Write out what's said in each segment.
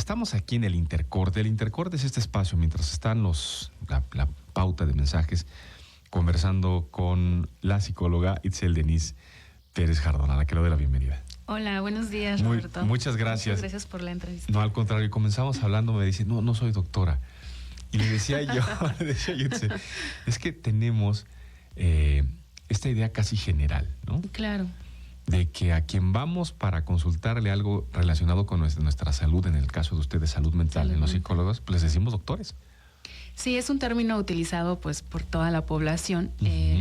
estamos aquí en el Intercorte. El Intercorte es este espacio mientras están la pauta de mensajes conversando con la psicóloga Itzel Denise Pérez Jardón, a la que le doy la bienvenida. Hola, buenos días, Roberto. Muchas gracias. Muchas gracias por la entrevista. No, al contrario, comenzamos hablando, me dice, no soy doctora. Y le decía yo, Itzel, es que tenemos esta idea casi general, ¿no? Claro. De que a quien vamos para consultarle algo relacionado con nuestra salud, en el caso de ustedes, salud mental, en los psicólogos, pues les decimos doctores. Sí, es un término utilizado pues por toda la población.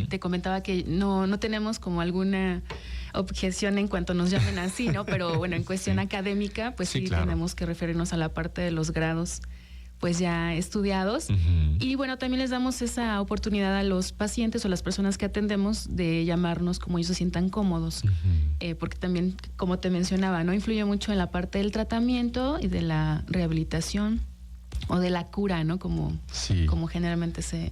Te comentaba que no tenemos como alguna objeción en cuanto nos llamen así, ¿no? Pero bueno, en cuestión académica, pues sí, claro, tenemos que referirnos a la parte de los grados pues ya estudiados. Y bueno, también les damos esa oportunidad a los pacientes o las personas que atendemos de llamarnos como ellos se sientan cómodos. Porque también, como te mencionaba, ¿no? Influye mucho en la parte del tratamiento y de la rehabilitación o de la cura, ¿no? Como generalmente se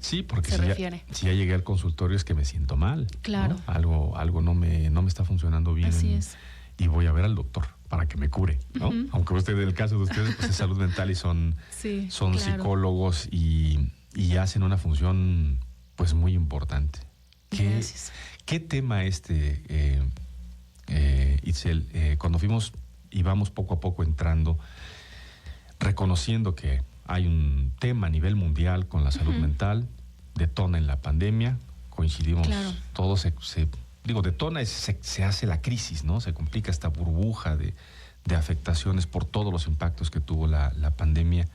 refiere. Si ya llegué al consultorio es que me siento mal. Claro. ¿no? Algo no me está funcionando bien. Así es. Y voy a ver al doctor para que me cure, ¿no? Aunque en el caso de ustedes pues es salud mental y son claro, psicólogos y hacen una función pues muy importante. Gracias. ¿Qué tema Itzel? Cuando fuimos y vamos poco a poco entrando, reconociendo que hay un tema a nivel mundial con la salud mental, detona en la pandemia, coincidimos todos, detona y se hace la crisis, ¿no? Se complica esta burbuja de afectaciones por todos los impactos que tuvo la pandemia.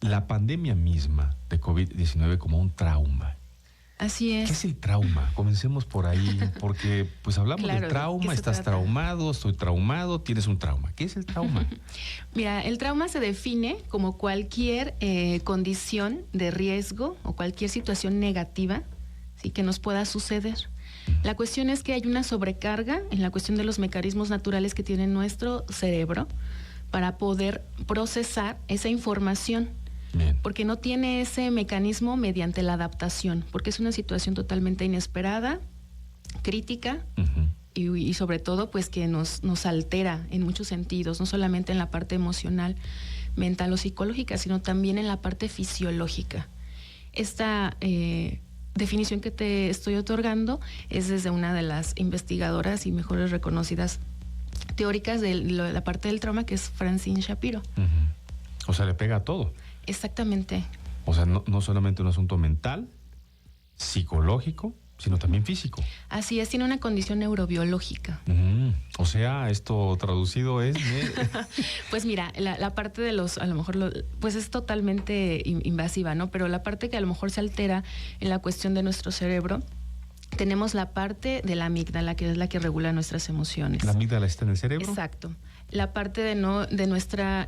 La pandemia misma de COVID-19 como un trauma. Así es. ¿Qué es el trauma? Comencemos por ahí, porque pues hablamos del trauma, estás traumado, estoy traumado, tienes un trauma. ¿Qué es el trauma? Mira, el trauma se define como cualquier condición de riesgo o cualquier situación negativa, ¿sí?, que nos pueda suceder. La cuestión es que hay una sobrecarga en la cuestión de los mecanismos naturales que tiene nuestro cerebro para poder procesar esa información. Bien. Porque no tiene ese mecanismo mediante la adaptación, porque es una situación totalmente inesperada, crítica, y sobre todo pues que nos altera en muchos sentidos, no solamente en la parte emocional, mental o psicológica, sino también en la parte fisiológica. Esta definición que te estoy otorgando es desde una de las investigadoras y mejores reconocidas teóricas de la parte del trauma, que es Francine Shapiro. O sea, le pega a todo. Exactamente. O sea, no solamente un asunto mental, psicológico, sino también físico. Así es, tiene una condición neurobiológica. O sea, esto traducido es... Pues mira, la parte de a lo mejor, pues es totalmente invasiva, ¿no? Pero la parte que a lo mejor se altera en la cuestión de nuestro cerebro, tenemos la parte de la amígdala, que es la que regula nuestras emociones. ¿La amígdala está en el cerebro? Exacto. La parte de nuestra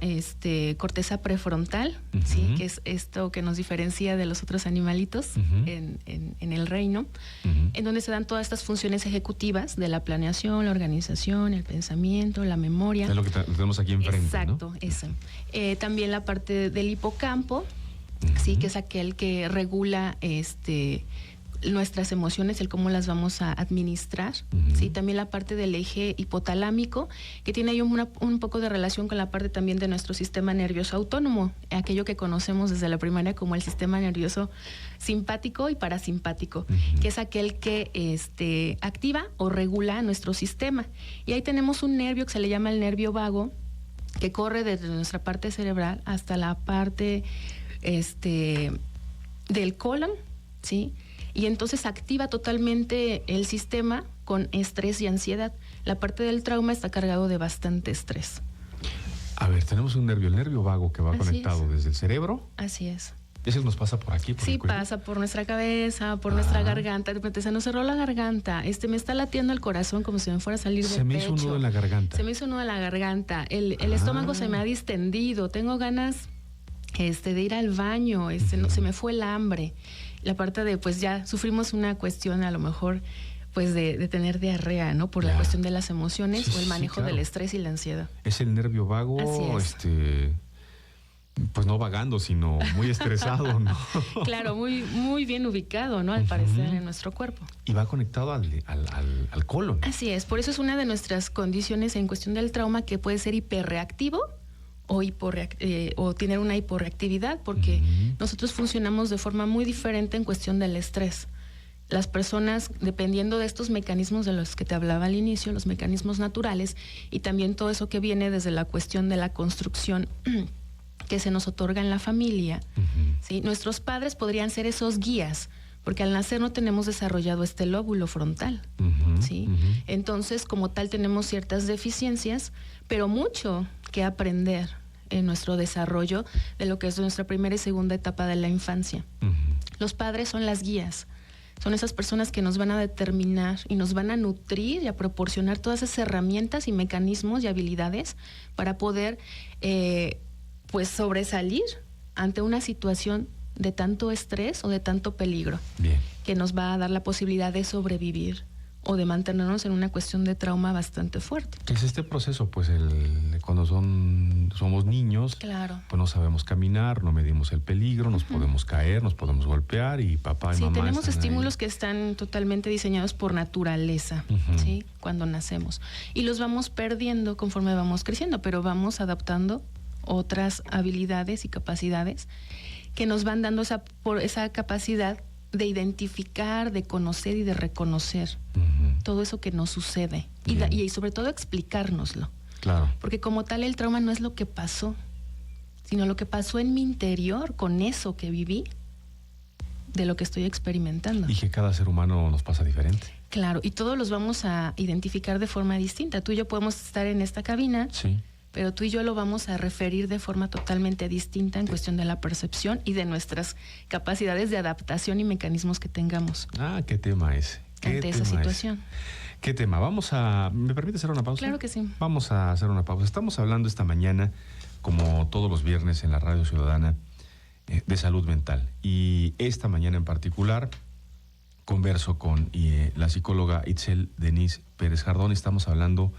corteza prefrontal, ¿sí?, que es esto que nos diferencia de los otros animalitos en el reino, en donde se dan todas estas funciones ejecutivas de la planeación, la organización, el pensamiento, la memoria. Es lo que tenemos aquí enfrente. Exacto, ¿no? Eso. También la parte del hipocampo, sí, que es aquel que regula nuestras emociones, el cómo las vamos a administrar, ¿sí? También la parte del eje hipotalámico, que tiene ahí un poco de relación con la parte también de nuestro sistema nervioso autónomo, aquello que conocemos desde la primaria como el sistema nervioso simpático y parasimpático, que es aquel que activa o regula nuestro sistema. Y ahí tenemos un nervio que se le llama el nervio vago, que corre desde nuestra parte cerebral hasta la parte del colon, ¿sí? Y entonces activa totalmente el sistema con estrés y ansiedad. La parte del trauma está cargado de bastante estrés. A ver, tenemos un nervio, el nervio vago, que va conectado desde el cerebro. Así es. ¿Ese nos pasa por aquí? Sí, pasa por nuestra cabeza, por nuestra garganta. De repente se nos cerró la garganta. Me está latiendo el corazón como si me fuera a salir del pecho. Se me hizo un nudo en la garganta. Se me hizo un nudo en la garganta. El estómago se me ha distendido. Tengo ganas de ir al baño. No, se me fue el hambre. La parte de, pues ya sufrimos una cuestión a lo mejor, pues de tener diarrea, ¿no? Por la cuestión de las emociones o el manejo del estrés y la ansiedad. Es el nervio vago, pues no vagando, sino muy estresado, ¿no? Claro, muy, muy bien ubicado, ¿no? Al parecer en nuestro cuerpo. Y va conectado al colon. Así es, por eso es una de nuestras condiciones en cuestión del trauma, que puede ser hiperreactivo o tener una hiporreactividad, porque nosotros funcionamos de forma muy diferente en cuestión del estrés. Las personas, dependiendo de estos mecanismos de los que te hablaba al inicio, los mecanismos naturales, y también todo eso que viene desde la cuestión de la construcción que se nos otorga en la familia, ¿sí? Nuestros padres podrían ser esos guías, porque al nacer no tenemos desarrollado este lóbulo frontal, ¿sí? Entonces, como tal, tenemos ciertas deficiencias, pero mucho que aprender en nuestro desarrollo de lo que es nuestra primera y segunda etapa de la infancia. Los padres son las guías, son esas personas que nos van a determinar y nos van a nutrir y a proporcionar todas esas herramientas y mecanismos y habilidades para poder pues sobresalir ante una situación de tanto estrés o de tanto peligro. Bien. Que nos va a dar la posibilidad de sobrevivir o de mantenernos en una cuestión de trauma bastante fuerte. ¿Qué es este proceso? Pues cuando somos niños, claro, pues no sabemos caminar, no medimos el peligro, nos podemos caer, nos podemos golpear y papá y mamá tenemos estímulos ahí. Que están totalmente diseñados por naturaleza, ¿sí? Cuando nacemos. Y los vamos perdiendo conforme vamos creciendo, pero vamos adaptando otras habilidades y capacidades que nos van dando esa capacidad de identificar, de conocer y de reconocer todo eso que nos sucede y sobre todo explicárnoslo. Claro. Porque como tal el trauma no es lo que pasó, sino lo que pasó en mi interior con eso que viví, de lo que estoy experimentando. Y que cada ser humano nos pasa diferente. Claro, y todos los vamos a identificar de forma distinta. Tú y yo podemos estar en esta cabina, sí, pero tú y yo lo vamos a referir de forma totalmente distinta en cuestión de la percepción y de nuestras capacidades de adaptación y mecanismos que tengamos. ¿Qué tema es? Ante esa situación. ¿Qué tema? ¿Me permite hacer una pausa? Claro que sí. Vamos a hacer una pausa. Estamos hablando esta mañana, como todos los viernes en la Radio Ciudadana, de salud mental. Y esta mañana en particular converso con la psicóloga Itzel Denise Pérez Jardón. Estamos hablando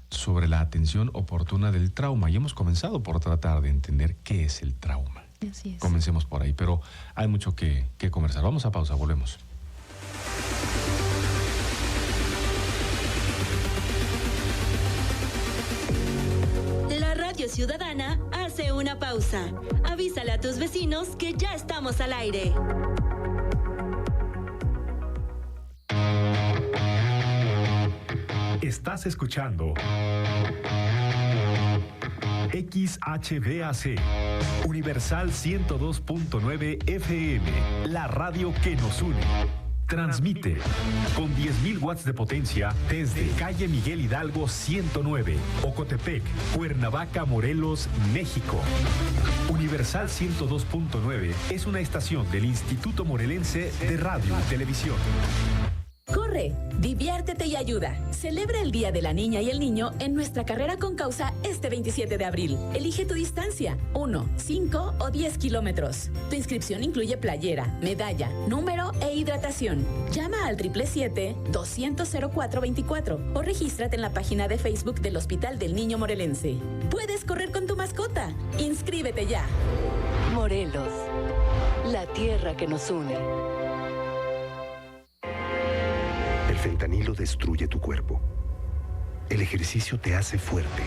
sobre la atención oportuna del trauma y hemos comenzado por tratar de entender qué es el trauma. Así es. Comencemos por ahí, pero hay mucho que conversar. Vamos a pausa, volvemos. La Radio Ciudadana hace una pausa. Avísale a tus vecinos que ya estamos al aire. Estás escuchando XHBAC, Universal 102.9 FM, la radio que nos une. Transmite con 10.000 watts de potencia desde calle Miguel Hidalgo 109, Ocotepec, Cuernavaca, Morelos, México. Universal 102.9 es una estación del Instituto Morelense de Radio y Televisión. Corre, diviértete y ayuda. Celebra el Día de la Niña y el Niño en nuestra carrera con causa este 27 de abril. Elige tu distancia, 1, 5 o 10 kilómetros. Tu inscripción incluye playera, medalla, número e hidratación. Llama al 777-200-0424 o regístrate en la página de Facebook del Hospital del Niño Morelense. Puedes correr con tu mascota. Inscríbete ya. Morelos, la tierra que nos une. El fentanilo destruye tu cuerpo. El ejercicio te hace fuerte.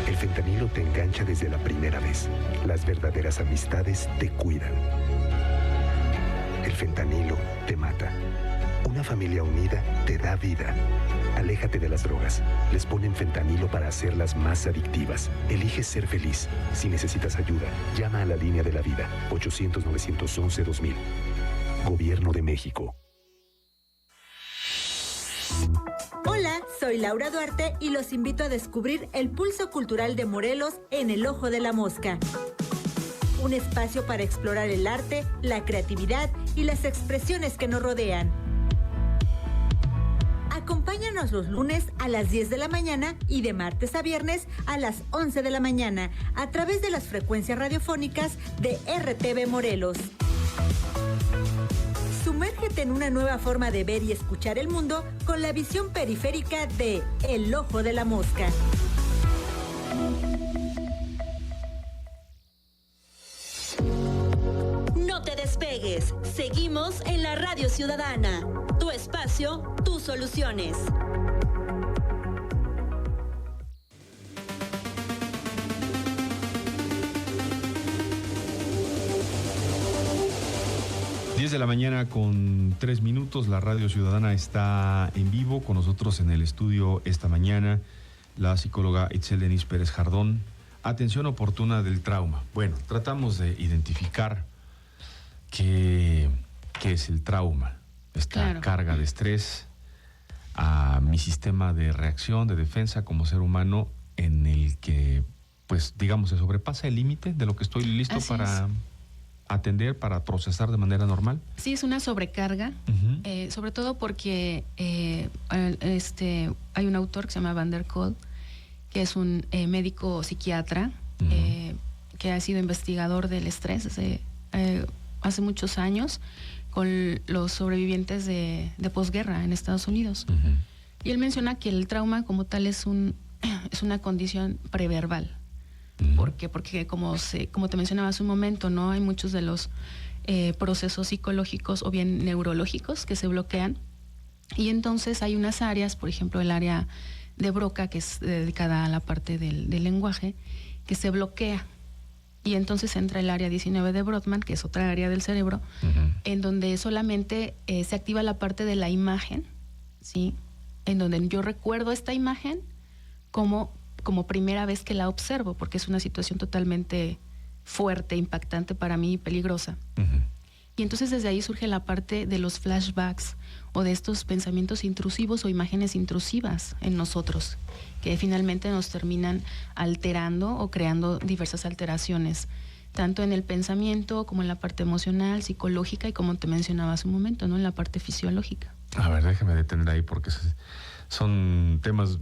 El fentanilo te engancha desde la primera vez. Las verdaderas amistades te cuidan. El fentanilo te mata. Una familia unida te da vida. Aléjate de las drogas. Les ponen fentanilo para hacerlas más adictivas. Elige ser feliz. Si necesitas ayuda, llama a la línea de la vida. 800-911-2000. Gobierno de México. Hola, soy Laura Duarte y los invito a descubrir el pulso cultural de Morelos en El Ojo de la Mosca. Un espacio para explorar el arte, la creatividad y las expresiones que nos rodean. Acompáñanos los lunes a las 10 de la mañana y de martes a viernes a las 11 de la mañana a través de las frecuencias radiofónicas de RTV Morelos. Sumérgete en una nueva forma de ver y escuchar el mundo con la visión periférica de El Ojo de la Mosca. No te despegues. Seguimos en la Radio Ciudadana. Tu espacio, tus soluciones. 10 de la mañana con 3 minutos, la Radio Ciudadana está en vivo. Con nosotros en el estudio esta mañana la psicóloga Itzel Denise Pérez Jardón. Atención oportuna del trauma. Bueno, tratamos de identificar qué es el trauma, esta carga de estrés a mi sistema de reacción, de defensa como ser humano, en el que, pues, digamos, se sobrepasa el límite de lo que estoy listo para atender, para procesar de manera normal. Sí, es una sobrecarga, sobre todo porque hay un autor que se llama Van der Kolk, que es un médico psiquiatra que ha sido investigador del estrés hace muchos años con los sobrevivientes de posguerra en Estados Unidos. Y él menciona que el trauma como tal es una condición preverbal. ¿Por qué? Porque como te mencionaba hace un momento, ¿no? Hay muchos de los procesos psicológicos o bien neurológicos que se bloquean. Y entonces hay unas áreas, por ejemplo, el área de Broca, que es dedicada a la parte del lenguaje, que se bloquea. Y entonces entra el área 19 de Brodmann, que es otra área del cerebro, en donde solamente se activa la parte de la imagen, ¿sí? En donde yo recuerdo esta imagen como primera vez que la observo, porque es una situación totalmente fuerte, impactante para mí y peligrosa. Y entonces desde ahí surge la parte de los flashbacks o de estos pensamientos intrusivos o imágenes intrusivas en nosotros, que finalmente nos terminan alterando o creando diversas alteraciones, tanto en el pensamiento como en la parte emocional, psicológica y, como te mencionaba hace un momento, ¿no? En la parte fisiológica. A ver, déjame detener ahí porque son temas,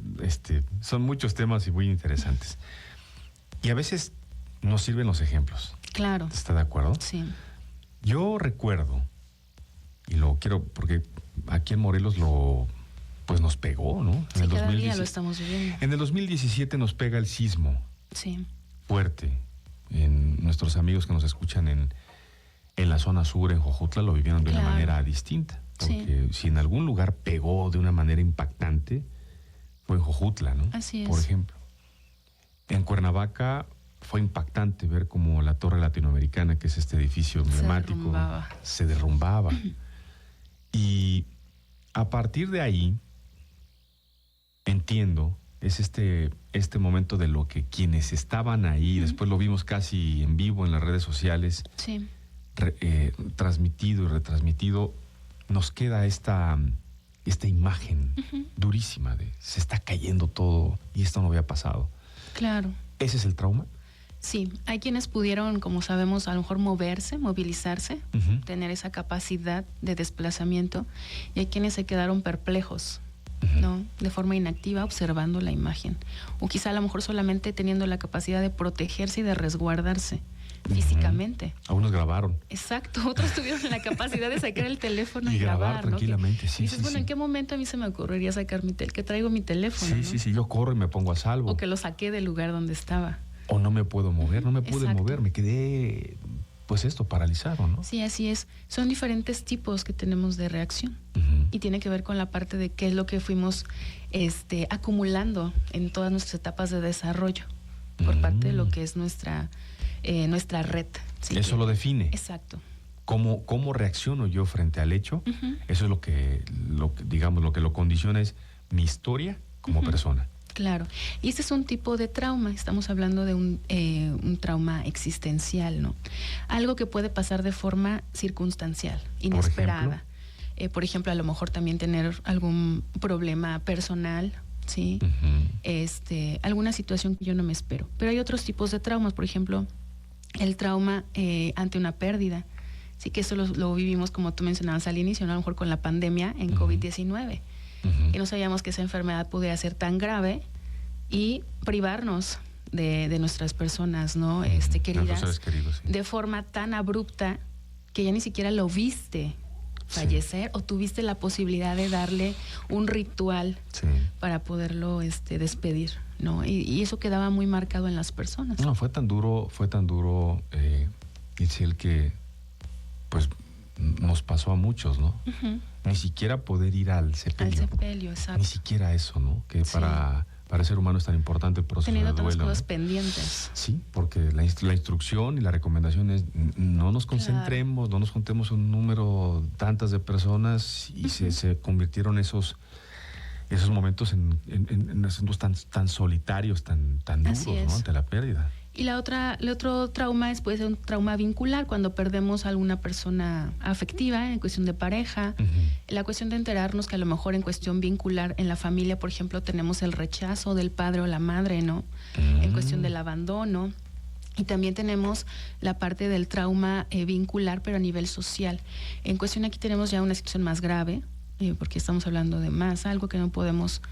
son muchos temas y muy interesantes. Y a veces nos sirven los ejemplos. Claro. ¿Está de acuerdo? Sí. Yo recuerdo, y lo quiero porque aquí en Morelos nos pegó, ¿no? Sí, cada día lo estamos viviendo. En el 2017 nos pega el sismo. Sí. Fuerte. En nuestros amigos que nos escuchan en la zona sur, en Jojutla, lo vivieron de una manera distinta. Porque si en algún lugar pegó de una manera impactante, fue en Jojutla, ¿no? Así es. Por ejemplo. En Cuernavaca fue impactante ver cómo la Torre Latinoamericana, que es este edificio emblemático, se derrumbaba. Y a partir de ahí, entiendo, es este momento de lo que quienes estaban ahí, después lo vimos casi en vivo en las redes sociales, transmitido y retransmitido, nos queda esta imagen durísima de se está cayendo todo y esto no había pasado. Claro. ¿Ese es el trauma? Sí, hay quienes pudieron, como sabemos, a lo mejor moverse, movilizarse, tener esa capacidad de desplazamiento, y hay quienes se quedaron perplejos, ¿no? De forma inactiva, observando la imagen. O quizá a lo mejor solamente teniendo la capacidad de protegerse y de resguardarse físicamente. A unos grabaron. Exacto, otros tuvieron la capacidad de sacar el teléfono y grabar tranquilamente, ¿no? Y dices, ¿en qué momento a mí se me ocurriría sacar que traigo mi teléfono? Sí, yo corro y me pongo a salvo. O que lo saqué del lugar donde estaba. O no me puedo mover, no me pude mover, me quedé, paralizado, ¿no? Sí, así es. Son diferentes tipos que tenemos de reacción. Y tiene que ver con la parte de qué es lo que fuimos acumulando en todas nuestras etapas de desarrollo, por parte de lo que es nuestra red. ¿Sí? Eso lo define. Exacto. ¿Cómo reacciono yo frente al hecho? Eso es lo que lo condiciona es mi historia como persona. Claro. Y este es un tipo de trauma. Estamos hablando de un trauma existencial, ¿no? Algo que puede pasar de forma circunstancial, inesperada. Por ejemplo, a lo mejor también tener algún problema personal, ¿sí? Alguna situación que yo no me espero. Pero hay otros tipos de traumas. Por ejemplo, el trauma ante una pérdida. Sí, que eso lo vivimos, como tú mencionabas al inicio, ¿no? A lo mejor con la pandemia en COVID-19. Y no sabíamos que esa enfermedad pudiera ser tan grave y privarnos de nuestras personas, ¿no? Queridas, seres queridos, sí. De forma tan abrupta que ya ni siquiera lo viste fallecer, o tuviste la posibilidad de darle un ritual para poderlo despedir, ¿no? Y eso quedaba muy marcado en las personas. No, fue tan duro, Itzel, que pues nos pasó a muchos, ¿no? Ni siquiera poder ir al sepelio. Al sepelio, exacto. Ni siquiera eso, ¿no? Que para para el ser humano es tan importante el proceso Teniendo de duelo. otras cosas ¿no? pendientes. Sí, porque la instrucción y la recomendación es no nos concentremos, no nos juntemos un número tantas de personas y se convirtieron esos momentos en asuntos tan solitarios, tan duros, ¿no? Ante la pérdida. Y el otro trauma puede ser un trauma vincular, cuando perdemos a alguna persona afectiva, en cuestión de pareja. La cuestión de enterarnos que a lo mejor en cuestión vincular en la familia, por ejemplo, tenemos el rechazo del padre o la madre, ¿no? En cuestión del abandono. Y también tenemos la parte del trauma vincular, pero a nivel social. En cuestión aquí tenemos ya una situación más grave, porque estamos hablando de algo que no podemos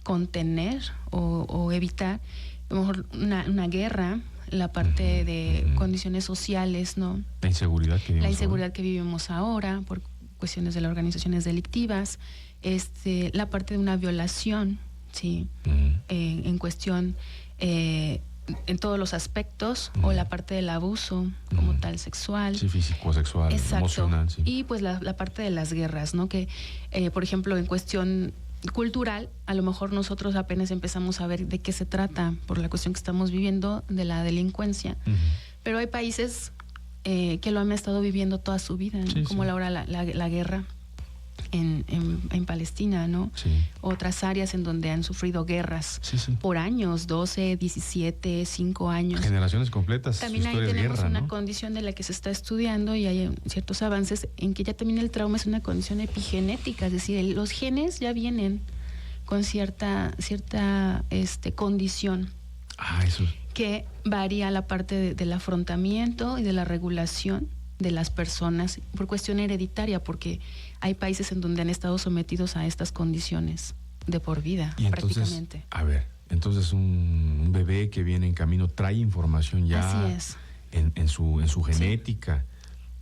contener o evitar. A lo mejor una guerra, la parte de condiciones sociales, ¿no? La inseguridad que vivimos ahora por cuestiones de las organizaciones delictivas, la parte de una violación, ¿sí? En cuestión en todos los aspectos, o la parte del abuso como tal sexual. Sí, físico, sexual, emocional. Sí. Y pues la parte de las guerras, ¿no? Que, por ejemplo, en cuestión cultural, a lo mejor nosotros apenas empezamos a ver de qué se trata por la cuestión que estamos viviendo de la delincuencia, pero hay países que lo han estado viviendo toda su vida, ¿no? Como ahora la guerra en Palestina, ¿no? Sí. Otras áreas en donde han sufrido guerras por años, 12, 17, 5 años. Generaciones completas. También ahí tenemos una condición de la que se está estudiando y hay ciertos avances en que ya también el trauma es una condición epigenética, es decir, los genes ya vienen con cierta condición. Eso. Que varía la parte del afrontamiento y de la regulación de las personas por cuestión hereditaria, porque hay países en donde han estado sometidos a estas condiciones de por vida, y entonces, prácticamente. A ver, entonces un bebé que viene en camino trae información ya en su genética,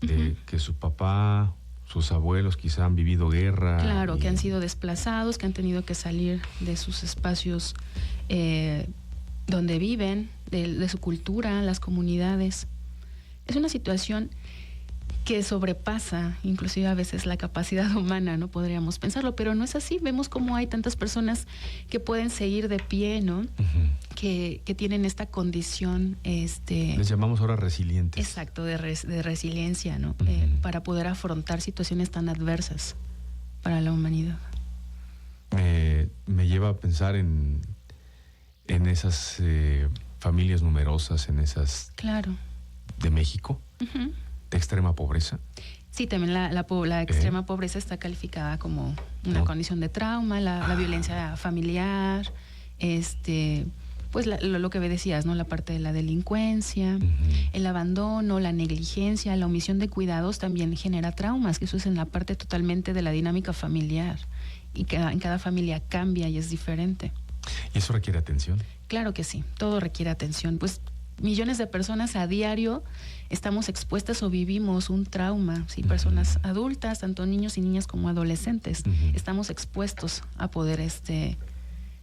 de que su papá, sus abuelos quizá han vivido guerra. Claro, que han sido desplazados, que han tenido que salir de sus espacios donde viven, de su cultura, las comunidades. Es una situación que sobrepasa inclusive a veces la capacidad humana, ¿no? Podríamos pensarlo, pero no es así. Vemos cómo hay tantas personas que pueden seguir de pie, ¿no? Que tienen esta condición. Les llamamos ahora resilientes. Exacto, de resiliencia, ¿no? Para poder afrontar situaciones tan adversas para la humanidad. Me lleva a pensar en esas familias numerosas, en esas... Claro. De México. De extrema pobreza. Sí, también la extrema pobreza está calificada como una condición de trauma, la violencia familiar, pues lo que decías, ¿no? La parte de la delincuencia, el abandono, la negligencia, la omisión de cuidados también genera traumas, que eso es en la parte totalmente de la dinámica familiar, y que en cada familia cambia y es diferente. ¿Y eso requiere atención? Claro que sí, todo requiere atención, pues millones de personas a diario estamos expuestas o vivimos un trauma, ¿sí? Personas adultas, tanto niños y niñas como adolescentes, estamos expuestos a poder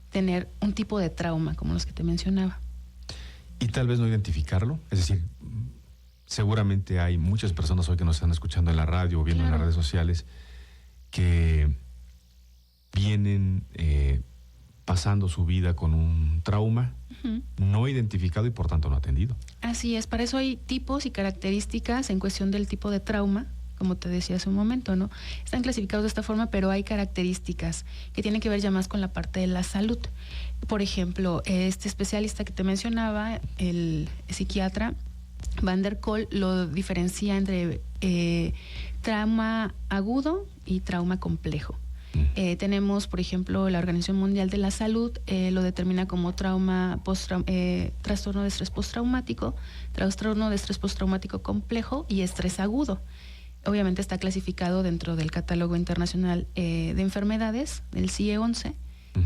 tener un tipo de trauma como los que te mencionaba. Y tal vez no identificarlo, es decir, seguramente hay muchas personas hoy que nos están escuchando en la radio o viendo en las redes sociales que vienen pasando su vida con un trauma no identificado y por tanto no atendido. Así es, para eso hay tipos y características en cuestión del tipo de trauma, como te decía hace un momento, ¿no? Están clasificados de esta forma, pero hay características que tienen que ver ya más con la parte de la salud. Por ejemplo, este especialista que te mencionaba, el psiquiatra Van der Kolk, lo diferencia entre trauma agudo y trauma complejo. Tenemos, por ejemplo, la Organización Mundial de la Salud lo determina como trastorno de estrés postraumático, trastorno de estrés postraumático complejo y estrés agudo. Obviamente está clasificado dentro del Catálogo Internacional de Enfermedades, del CIE-11,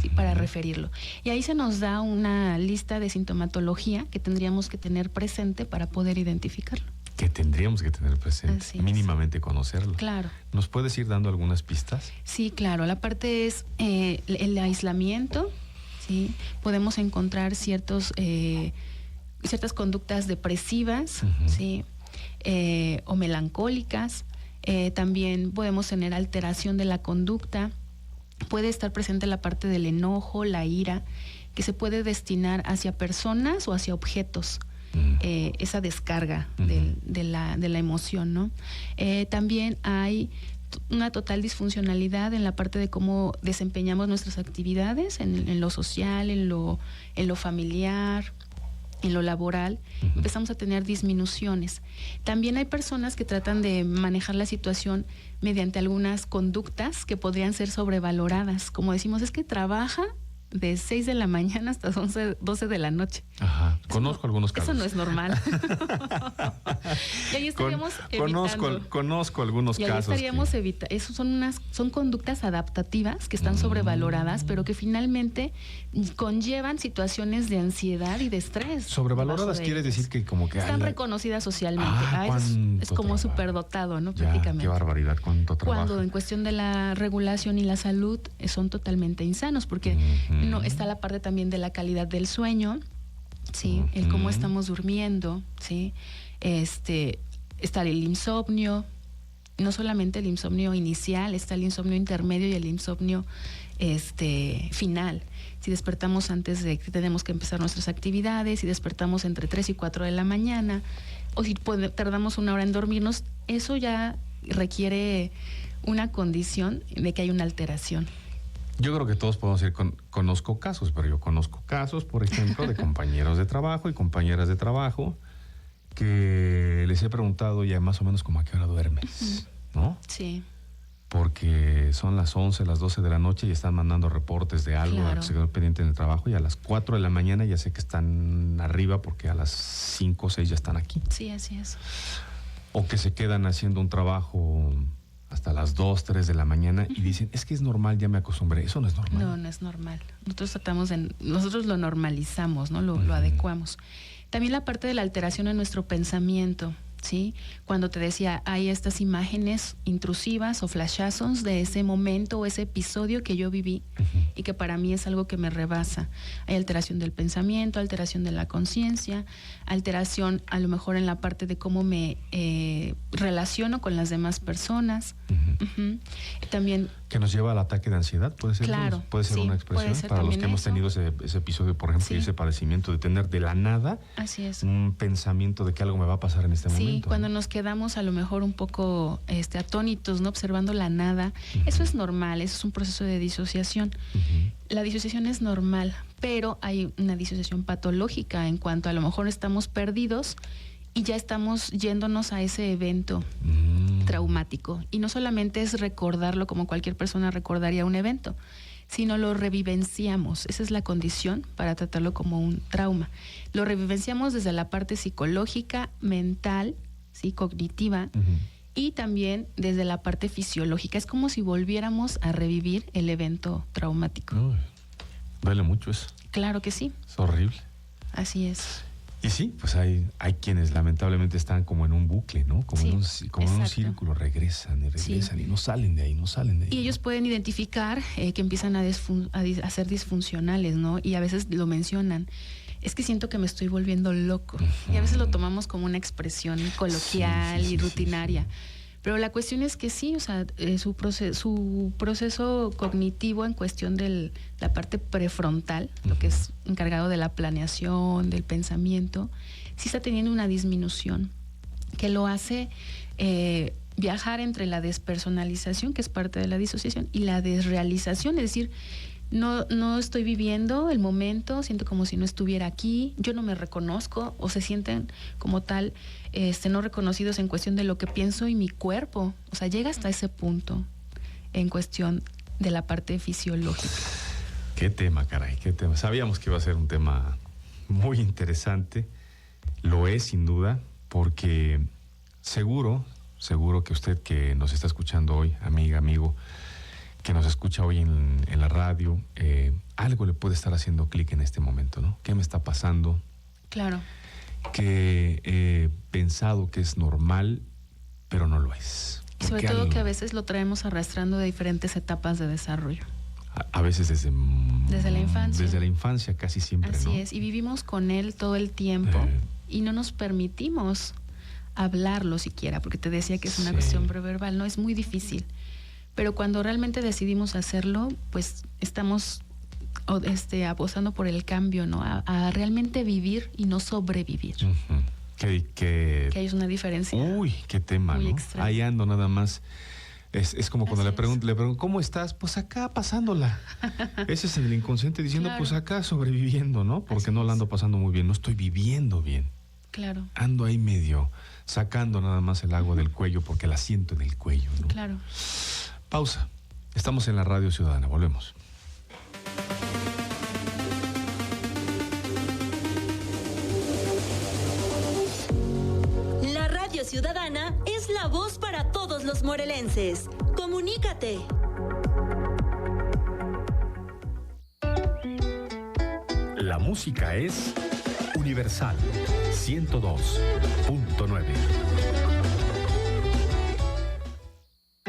¿sí? Para referirlo. Y ahí se nos da una lista de sintomatología que tendríamos que tener presente para poder identificarlo. Que tendríamos que tener presente, mínimamente conocerlo. Claro. ¿Nos puedes ir dando algunas pistas? Sí, claro. La parte es el aislamiento, ¿sí? Podemos encontrar ciertas conductas depresivas, ¿sí? O melancólicas. También podemos tener alteración de la conducta. Puede estar presente la parte del enojo, la ira, que se puede destinar hacia personas o hacia objetos. Esa descarga de la emoción, ¿no? También hay una total disfuncionalidad en la parte de cómo desempeñamos nuestras actividades en lo social, en lo familiar, en lo laboral. Empezamos a tener disminuciones. También hay personas que tratan de manejar la situación mediante algunas conductas que podrían ser sobrevaloradas. Como decimos, es que trabaja de 6 de la mañana hasta 12 de la noche. Ajá. Conozco algunos casos. Eso no es normal. Y ahí estaríamos Conozco algunos y ahí casos. Estaríamos evitando. Eso son conductas adaptativas que están sobrevaloradas, pero que finalmente conllevan situaciones de ansiedad y de estrés. Sobrevaloradas quiere decir que como que están reconocidas socialmente. Es como superdotado, ¿no? Ya, prácticamente. Qué barbaridad, cuánto trabajo. Cuando en cuestión de la regulación y la salud son totalmente insanos, porque no está la parte también de la calidad del sueño, sí, el cómo estamos durmiendo, sí, está el insomnio, no solamente el insomnio inicial, está el insomnio intermedio y el insomnio final. Si despertamos antes de que tenemos que empezar nuestras actividades, si despertamos entre 3 y 4 de la mañana, o si tardamos 1 hora en dormirnos, eso ya requiere una condición de que hay una alteración. Yo creo que todos podemos decir, conozco casos, pero yo conozco casos, por ejemplo, de compañeros de trabajo y compañeras de trabajo que les he preguntado ya más o menos como a qué hora duermes, ¿no? Sí. Porque son las 11, las 12 de la noche y están mandando reportes de algo, Claro. que se quedó pendiente en el trabajo, y a las 4 de la mañana ya sé que están arriba porque a las 5 o 6 ya están aquí. Sí, así es. O que se quedan haciendo un trabajo hasta las 2, 3 de la mañana y dicen, es que es normal, ya me acostumbré. Eso no es normal. No, no es normal. Nosotros lo normalizamos, ¿no? Lo adecuamos. También la parte de la alteración en nuestro pensamiento, ¿sí? Cuando te decía, hay estas imágenes intrusivas o flashazos de ese momento o ese episodio que yo viví y que para mí es algo que me rebasa. Hay alteración del pensamiento, alteración de la conciencia, alteración a lo mejor en la parte de cómo me relaciono con las demás personas. También que nos lleva al ataque de ansiedad, puede ser. Claro, puede ser sí, una expresión puede ser para los también que hemos eso. tenido ese episodio, por ejemplo, Sí. y ese padecimiento de tener de la nada así es. un pensamiento de que algo me va a pasar en este Sí, momento. cuando nos quedamos a lo mejor un poco atónitos, ¿no? Observando la nada, eso es normal, eso es un proceso de disociación. La disociación es normal, pero hay una disociación patológica en cuanto a lo mejor estamos perdidos y ya estamos yéndonos a ese evento traumático. Y no solamente es recordarlo como cualquier persona recordaría un evento, sino lo revivenciamos. Esa es la condición para tratarlo como un trauma. Lo revivenciamos desde la parte psicológica, mental, ¿sí? Cognitiva, y también desde la parte fisiológica. Es como si volviéramos a revivir el evento traumático. Uy, duele mucho eso. Claro que sí. Es horrible. Así es. Y sí, pues hay quienes lamentablemente están como en un bucle, ¿no? Como, Sí, en un exacto. círculo, regresan y regresan Sí. y no salen de ahí, no salen de ahí. Y ellos pueden identificar que empiezan a ser disfuncionales, ¿no? Y a veces lo mencionan. Es que siento que me estoy volviendo loco. Y a veces lo tomamos como una expresión coloquial y rutinaria. Pero la cuestión es que sí, o sea, su proceso cognitivo en cuestión de la parte prefrontal, lo que es encargado de la planeación, del pensamiento, sí está teniendo una disminución que lo hace viajar entre la despersonalización, que es parte de la disociación, y la desrealización, es decir, no estoy viviendo el momento, siento como si no estuviera aquí, yo no me reconozco, o se sienten como tal no reconocidos en cuestión de lo que pienso y mi cuerpo. O sea, llega hasta ese punto en cuestión de la parte fisiológica. Qué tema, caray, qué tema. Sabíamos que iba a ser un tema muy interesante. Lo es, sin duda, porque seguro que usted que nos está escuchando hoy, amiga, amigo, que nos escucha hoy en la radio, algo le puede estar haciendo clic en este momento, ¿no? ¿Qué me está pasando? Claro. Que he pensado que es normal, pero no lo es. Y sobre todo que a veces lo traemos arrastrando de diferentes etapas de desarrollo. A veces desde la infancia. Desde la infancia, casi siempre, Así ¿no? es, y vivimos con él todo el tiempo y no nos permitimos hablarlo siquiera, porque te decía que es una cuestión preverbal, no es muy difícil. Pero cuando realmente decidimos hacerlo, pues estamos apostando por el cambio, ¿no? A realmente vivir y no sobrevivir. Uh-huh. Que hay una diferencia. Uy, qué tema, muy ¿no? extraña. Ahí ando nada más. Es como cuando le pregunto, ¿cómo estás? Pues acá pasándola. Ese es el inconsciente diciendo, claro. pues acá sobreviviendo, ¿no? Porque así no la ando es. pasando muy bien, no estoy viviendo bien. Claro. Ando ahí medio sacando nada más el agua del cuello porque la siento en el cuello, ¿no? Claro. Pausa. Estamos en la Radio Ciudadana, volvemos. La Radio Ciudadana es la voz para todos los morelenses. Comunícate. La música es Universal 102.9.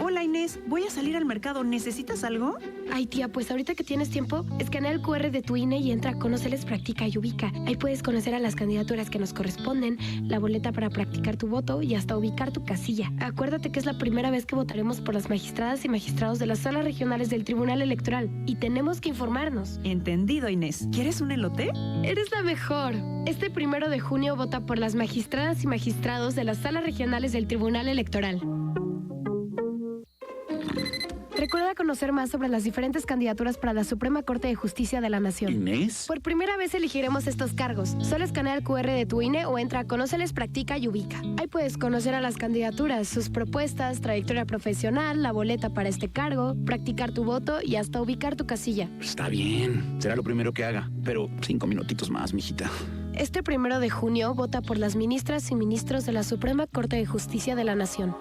Hola Inés, voy a salir al mercado. ¿Necesitas algo? Ay, tía, pues ahorita que tienes tiempo, escanea el QR de tu INE y entra a Conóceles, Practica y Ubica. Ahí puedes conocer a las candidaturas que nos corresponden, la boleta para practicar tu voto y hasta ubicar tu casilla. Acuérdate que es la primera vez que votaremos por las magistradas y magistrados de las salas regionales del Tribunal Electoral y tenemos que informarnos. Entendido, Inés. ¿Quieres un elote? Eres la mejor. Este 1 de junio vota por las magistradas y magistrados de las salas regionales del Tribunal Electoral. Recuerda conocer más sobre las diferentes candidaturas para la Suprema Corte de Justicia de la Nación. ¿Inés? Por primera vez elegiremos estos cargos. Solo escanea el QR de tu INE o entra a Conóceles, Practica y Ubica. Ahí puedes conocer a las candidaturas, sus propuestas, trayectoria profesional, la boleta para este cargo, practicar tu voto y hasta ubicar tu casilla. Está bien, será lo primero que haga, pero 5 minutitos más, mijita. Este 1 de junio vota por las ministras y ministros de la Suprema Corte de Justicia de la Nación.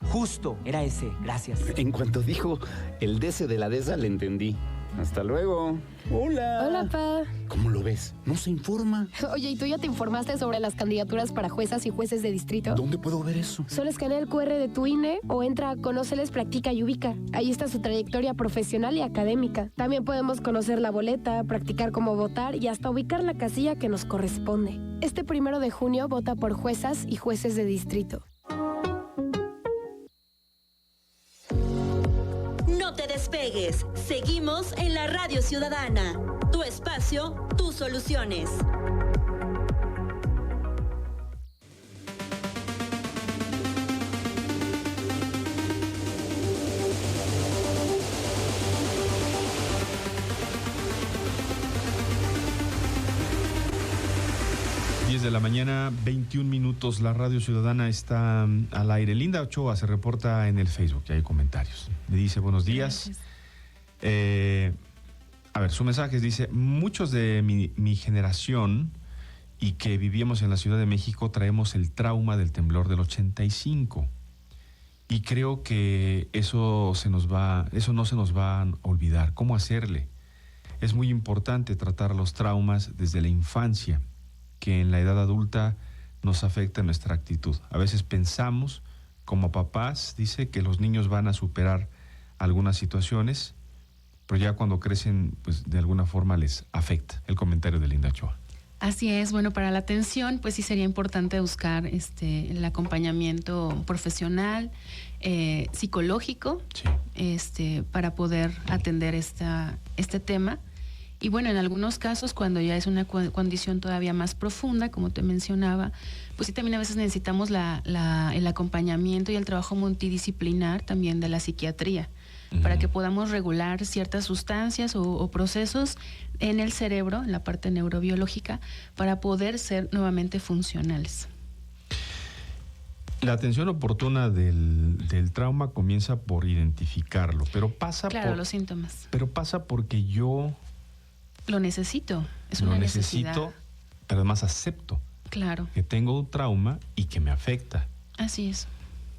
Justo, era ese, gracias. En cuanto dijo el DC de la DESA, le entendí. Hasta luego. Hola. Hola, pa. ¿Cómo lo ves? ¿No se informa? Oye, ¿y tú ya te informaste sobre las candidaturas para juezas y jueces de distrito? ¿Dónde puedo ver eso? Solo escanea el QR de tu INE o entra a Conóceles, Practica y Ubica. Ahí está su trayectoria profesional y académica. También podemos conocer la boleta, practicar cómo votar y hasta ubicar la casilla que nos corresponde. Este 1 de junio vota por juezas y jueces de distrito. No te despegues. Seguimos en la Radio Ciudadana. Tu espacio, tus soluciones. De la mañana, 21 minutos. La Radio Ciudadana está al aire. Linda Ochoa se reporta en el Facebook, y hay comentarios. Me dice, buenos días. A ver, su mensaje dice, muchos de mi generación y que vivíamos en la Ciudad de México traemos el trauma del temblor del 85. Y creo que eso no se nos va a olvidar. ¿Cómo hacerle? Es muy importante tratar los traumas desde la infancia, que en la edad adulta nos afecta nuestra actitud. A veces pensamos, como papás, dice, que los niños van a superar algunas situaciones, pero ya cuando crecen, pues de alguna forma les afecta. El comentario de Linda Ochoa. Así es, bueno, para la atención, pues sí sería importante buscar el acompañamiento profesional, psicológico, sí, para poder atender este tema. Y bueno, en algunos casos, cuando ya es una condición todavía más profunda, como te mencionaba, pues sí también a veces necesitamos el acompañamiento y el trabajo multidisciplinar también de la psiquiatría, para que podamos regular ciertas sustancias o procesos en el cerebro, en la parte neurobiológica, para poder ser nuevamente funcionales. La atención oportuna del trauma comienza por identificarlo, pero pasa los síntomas. Pero pasa porque yo lo necesito, es una necesidad. Lo necesito, pero además acepto que tengo un trauma y que me afecta. Así es.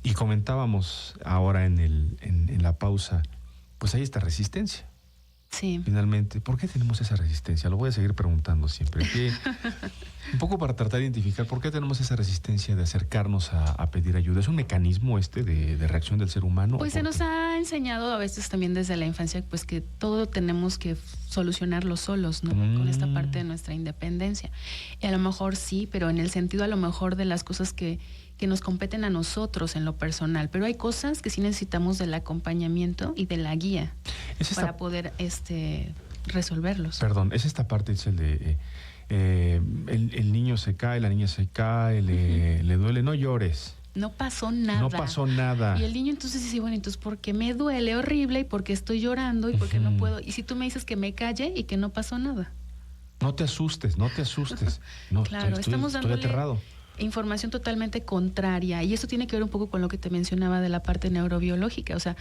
Y comentábamos ahora en la pausa, pues hay esta resistencia. Sí. Finalmente, ¿por qué tenemos esa resistencia? Lo voy a seguir preguntando siempre. Un poco para tratar de identificar por qué tenemos esa resistencia de acercarnos a pedir ayuda. ¿Es un mecanismo de reacción del ser humano? Pues se nos ha enseñado a veces también desde la infancia, pues que todo tenemos que solucionarlo solos, ¿no? Con esta parte de nuestra independencia. Y a lo mejor sí, pero en el sentido a lo mejor de las cosas que que nos competen a nosotros en lo personal, pero hay cosas que sí necesitamos del acompañamiento y de la guía para poder resolverlos. Perdón, es esta parte, es el de el niño se cae, la niña se cae, le duele, no llores. No pasó nada. No pasó nada. Y el niño entonces dice, bueno, entonces ¿por qué me duele horrible y por qué estoy llorando y por qué no puedo? Y si tú me dices que me calle y que no pasó nada. No te asustes, no te asustes. No, claro, estamos dándole aterrado. Información totalmente contraria. Y eso tiene que ver un poco con lo que te mencionaba de la parte neurobiológica. O sea,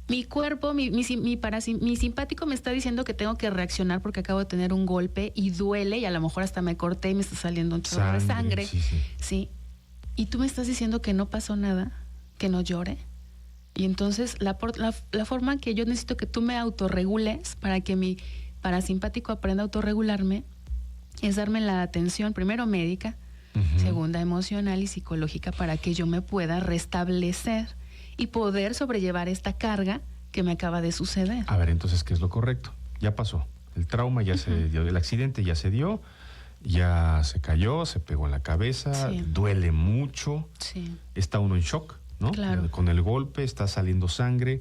mi cuerpo, mi simpático me está diciendo que tengo que reaccionar porque acabo de tener un golpe y duele y a lo mejor hasta me corté y me está saliendo un chorro de sangre. Sí. Y tú me estás diciendo que no pasó nada, que no llore. Y entonces la forma que yo necesito que tú me autorregules para que mi parasimpático aprenda a autorregularme es darme la atención, primero médica, segunda emocional y psicológica, para que yo me pueda restablecer y poder sobrellevar esta carga que me acaba de suceder. A ver, entonces, ¿qué es lo correcto? Ya pasó. El trauma ya se dio, el accidente ya se dio, ya se cayó, se pegó en la cabeza, duele mucho, está uno en shock, ¿no? Claro. Con el golpe, está saliendo sangre.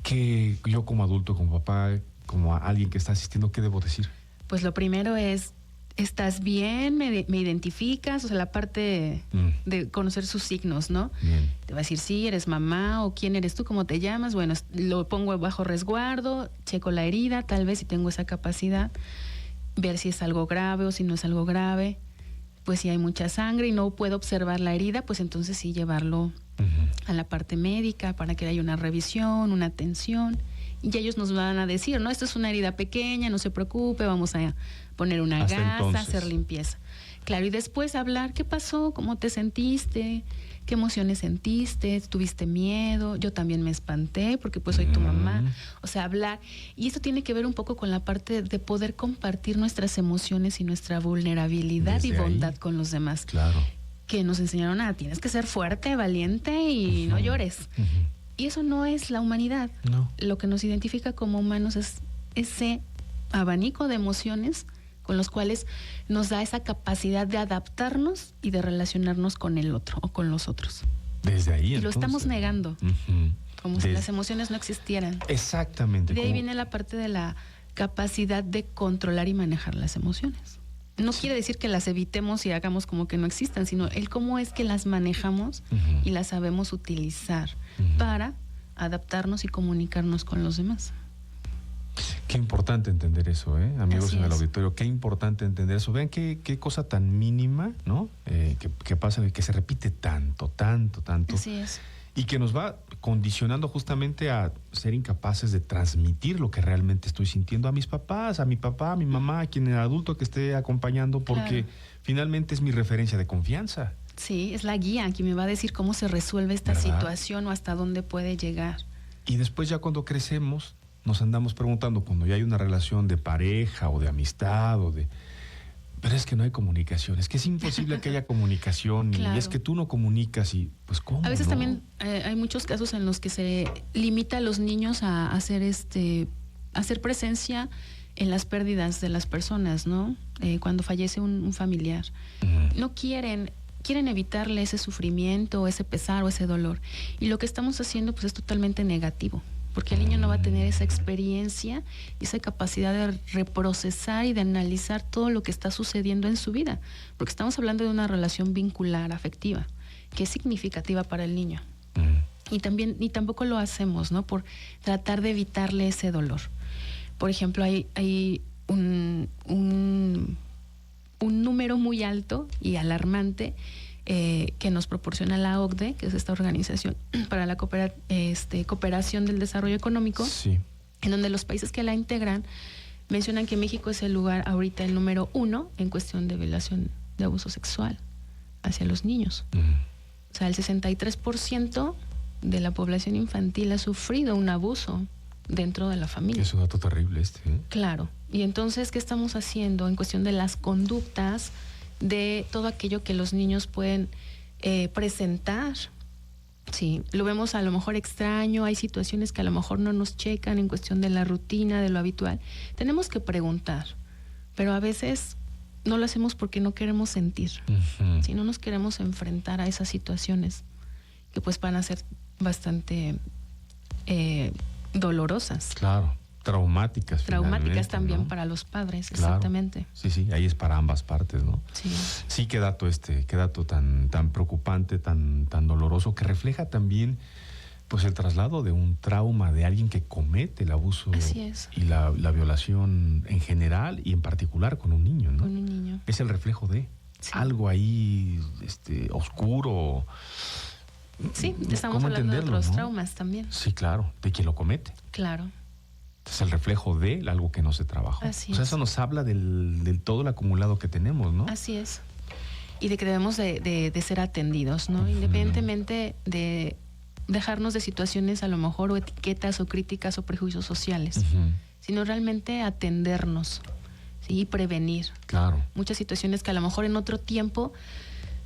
¿Qué yo como adulto, como papá, como alguien que está asistiendo, qué debo decir? Pues lo primero es, ¿estás bien? ¿Me identificas? O sea, la parte de conocer sus signos, ¿no? Bien. Te va a decir, sí, eres mamá, o quién eres tú, cómo te llamas. Bueno, lo pongo bajo resguardo, checo la herida, tal vez si tengo esa capacidad, ver si es algo grave o si no es algo grave. Pues si hay mucha sangre y no puedo observar la herida, pues entonces sí llevarlo a la parte médica para que haya una revisión, una atención. Y ya ellos nos van a decir, no, esto es una herida pequeña, no se preocupe, vamos a poner una gasa, hacer limpieza. Claro, y después hablar, ¿qué pasó? ¿Cómo te sentiste? ¿Qué emociones sentiste? ¿Tuviste miedo? Yo también me espanté porque pues soy tu mamá. O sea, hablar. Y esto tiene que ver un poco con la parte de poder compartir nuestras emociones y nuestra vulnerabilidad desde y bondad ahí, con los demás. Claro. Que nos enseñaron tienes que ser fuerte, valiente y no llores. Y eso no es la humanidad. No. Lo que nos identifica como humanos es ese abanico de emociones con los cuales nos da esa capacidad de adaptarnos y de relacionarnos con el otro o con los otros. Desde ahí, y lo estamos negando, como si las emociones no existieran. Exactamente. De ahí viene la parte de la capacidad de controlar y manejar las emociones. No quiere decir que las evitemos y hagamos como que no existan, sino el cómo es que las manejamos y las sabemos utilizar para adaptarnos y comunicarnos con los demás. Qué importante entender eso, amigos en el auditorio, qué importante entender eso. Vean qué cosa tan mínima, ¿no? Que pasa, que se repite tanto. Así es. Y que nos va condicionando justamente a ser incapaces de transmitir lo que realmente estoy sintiendo a mis papás, a mi papá, a mi mamá, a quien el adulto que esté acompañando, porque finalmente es mi referencia de confianza. Sí, es la guía quien me va a decir cómo se resuelve esta situación o hasta dónde puede llegar. Y después ya cuando crecemos nos andamos preguntando, cuando ya hay una relación de pareja o de amistad pero es que no hay comunicación, es que es imposible que haya comunicación y es que tú no comunicas y pues ¿cómo? A veces también hay muchos casos en los que se limita a los niños a hacer hacer presencia en las pérdidas de las personas, ¿no? Cuando fallece un familiar. No quieren evitarle ese sufrimiento, ese pesar o ese dolor. Y lo que estamos haciendo pues es totalmente negativo, porque el niño no va a tener esa experiencia y esa capacidad de reprocesar y de analizar todo lo que está sucediendo en su vida, porque estamos hablando de una relación vincular, afectiva, que es significativa para el niño. Y tampoco lo hacemos, ¿no? Por tratar de evitarle ese dolor. Por ejemplo, hay un número muy alto y alarmante que nos proporciona la OCDE, que es esta organización para la cooperación del desarrollo económico, en donde los países que la integran mencionan que México es el lugar ahorita el número 1 en cuestión de violación de abuso sexual hacia los niños. O sea, el 63% de la población infantil ha sufrido un abuso dentro de la familia. Es un dato terrible Claro. Y entonces, ¿qué estamos haciendo en cuestión de las conductas, de todo aquello que los niños pueden presentar? Sí, lo vemos a lo mejor extraño, hay situaciones que a lo mejor no nos checan en cuestión de la rutina, de lo habitual. Tenemos que preguntar, pero a veces no lo hacemos porque no queremos sentir. Ujú. Si no nos queremos enfrentar a esas situaciones que pues van a ser bastante dolorosas. Claro, traumáticas. Traumáticas finalmente, también ¿no? para los padres, Claro. exactamente. Sí, ahí es para ambas partes, ¿no? Sí. Sí, qué dato tan preocupante, tan doloroso, que refleja también pues el traslado de un trauma de alguien que comete el abuso Así es. y la violación en general y en particular con un niño, ¿no? Con un niño. Es el reflejo de algo ahí oscuro. Sí, estamos ¿Cómo hablando de entenderlo, otros no? traumas también. Sí, claro, de quien lo comete. Claro. Es el reflejo de algo que no se trabajó. Así o sea, es. eso nos habla del todo el acumulado que tenemos, ¿no? Así es. Y de que debemos de ser atendidos, ¿no? Independientemente de dejarnos de situaciones a lo mejor o etiquetas o críticas o prejuicios sociales, sino realmente atendernos, ¿sí? Y prevenir. Claro. Muchas situaciones que a lo mejor en otro tiempo,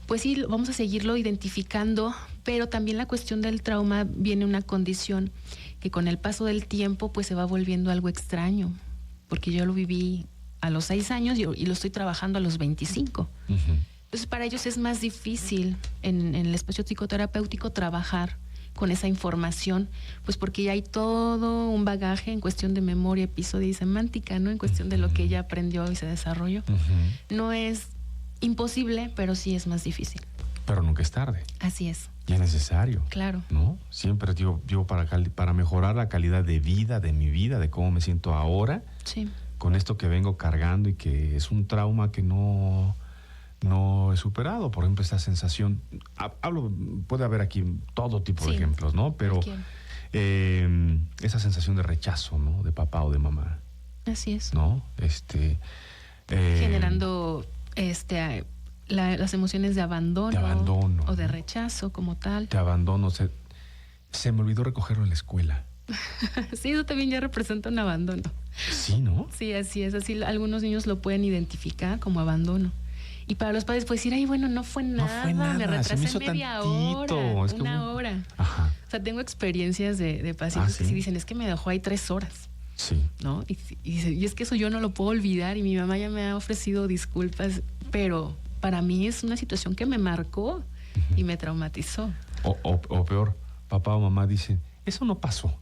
pues sí, vamos a seguirlo identificando, pero también la cuestión del trauma viene una condición que con el paso del tiempo pues se va volviendo algo extraño, porque yo lo viví a los 6 años y lo estoy trabajando a los 25. Entonces para ellos es más difícil en el espacio psicoterapéutico trabajar con esa información, pues porque ya hay todo un bagaje en cuestión de memoria, episodio y semántica, ¿no? En cuestión de lo que ella aprendió y se desarrolló. No es imposible, pero sí es más difícil. Pero nunca es tarde. Así es. Y es necesario. Claro. ¿No? Siempre digo para mejorar la calidad de vida, de mi vida, de cómo me siento ahora, Sí. con esto que vengo cargando y que es un trauma que no he superado. Por ejemplo, esta sensación, puede haber aquí todo tipo de ejemplos, ¿no? Pero esa sensación de rechazo, ¿no? De papá o de mamá. Así es. ¿No? Generando las emociones de abandono, o de rechazo como tal. Te abandono. Se me olvidó recogerlo en la escuela. Sí, eso también ya representa un abandono. Sí, ¿no? Sí, así es. Así algunos niños lo pueden identificar como abandono. Y para los padres, pues decir, ay, bueno, no fue nada, me retrasé media hora, una hora. Ajá. O sea, tengo experiencias de pacientes que sí dicen, es que me dejó ahí 3 horas. Sí. ¿No? Y es que eso yo no lo puedo olvidar y mi mamá ya me ha ofrecido disculpas, pero para mí es una situación que me marcó y me traumatizó. O peor, papá o mamá dicen, eso no pasó.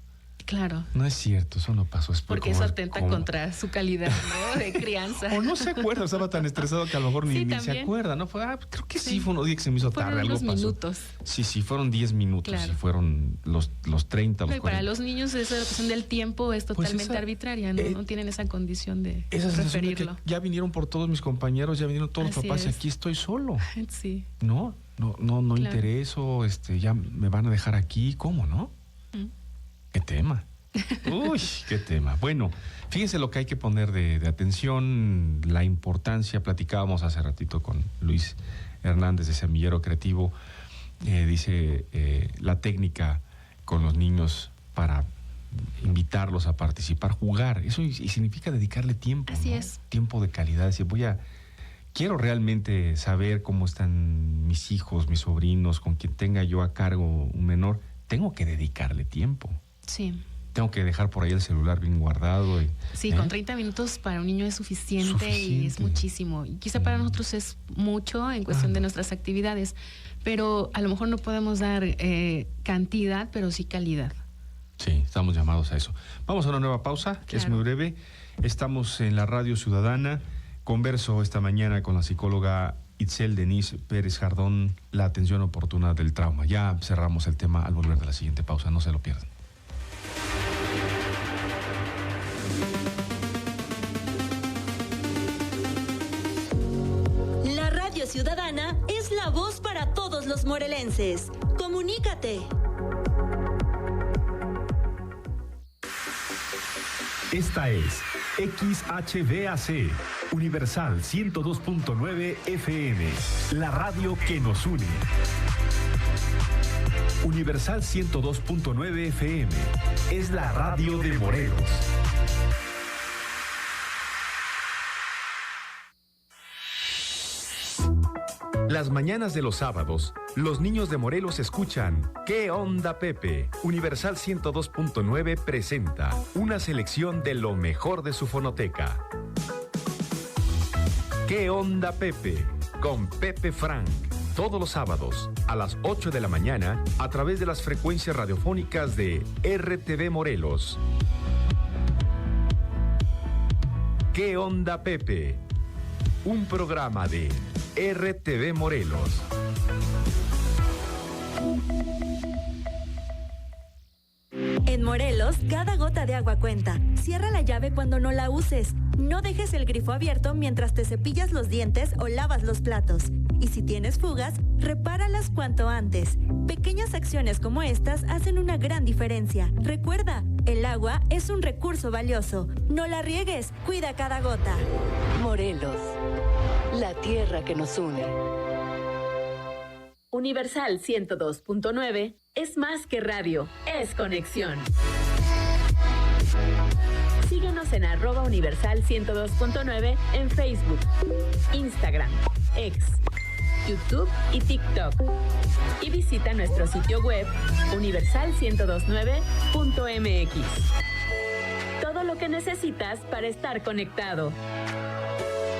Claro. No es cierto, eso no pasó. Porque eso atenta contra su calidad, ¿no? De crianza. O no se acuerda, estaba tan estresado que a lo mejor ni se acuerda, ¿no? Creo que sí, fue unos días que se me hizo tarde, algo pasó. Fueron minutos. Sí, fueron 10 minutos, Claro. Y fueron los 30, los 40. Para los niños esa cuestión del tiempo es totalmente arbitraria, ¿no? No tienen esa condición de preferirlo. Que ya vinieron por todos mis compañeros, ya vinieron todos los papás y aquí estoy solo. Sí. No claro. Intereso, ya me van a dejar aquí, ¿cómo, no? ¿Qué tema? Uy, qué tema. Bueno, fíjense lo que hay que poner de atención, la importancia. Platicábamos hace ratito con Luis Hernández de Semillero Creativo. Dice la técnica con los niños para invitarlos a participar, jugar. Eso y significa dedicarle tiempo. Así ¿no? es. Tiempo de calidad. Decir, quiero realmente saber cómo están mis hijos, mis sobrinos, con quien tenga yo a cargo un menor. Tengo que dedicarle tiempo. Sí. Tengo que dejar por ahí el celular bien guardado. Sí, con 30 minutos para un niño es suficiente. Y es muchísimo. Y quizá para nosotros es mucho en cuestión de nuestras actividades, pero a lo mejor no podemos dar cantidad, pero sí calidad. Sí, estamos llamados a eso. Vamos a una nueva pausa, que es muy breve. Estamos en la Radio Ciudadana. Converso esta mañana con la psicóloga Itzel Denise Pérez Jardón, la atención oportuna del trauma. Ya cerramos el tema al volver de la siguiente pausa, no se lo pierdan. La Radio Ciudadana es la voz para todos los morelenses. Comunícate. Esta es XHVAC, Universal 102.9 FM, la radio que nos une. Universal 102.9 FM es la radio de Morelos. Las mañanas de los sábados, los niños de Morelos escuchan ¿Qué onda, Pepe? Universal 102.9 presenta una selección de lo mejor de su fonoteca. ¿Qué onda, Pepe? Con Pepe Frank. Todos los sábados a las 8 de la mañana a través de las frecuencias radiofónicas de RTV Morelos. ¿Qué onda, Pepe? Un programa de RTV Morelos. En Morelos, cada gota de agua cuenta. Cierra la llave cuando no la uses. No dejes el grifo abierto mientras te cepillas los dientes o lavas los platos. Y si tienes fugas, repáralas cuanto antes. Pequeñas acciones como estas hacen una gran diferencia. Recuerda, el agua es un recurso valioso. No la riegues, cuida cada gota. Morelos, la tierra que nos une. Universal 102.9 es más que radio, es conexión. Síguenos en @Universal 102.9 en Facebook, Instagram, X, YouTube y TikTok. Y visita nuestro sitio web universal1029.mx. Todo lo que necesitas para estar conectado.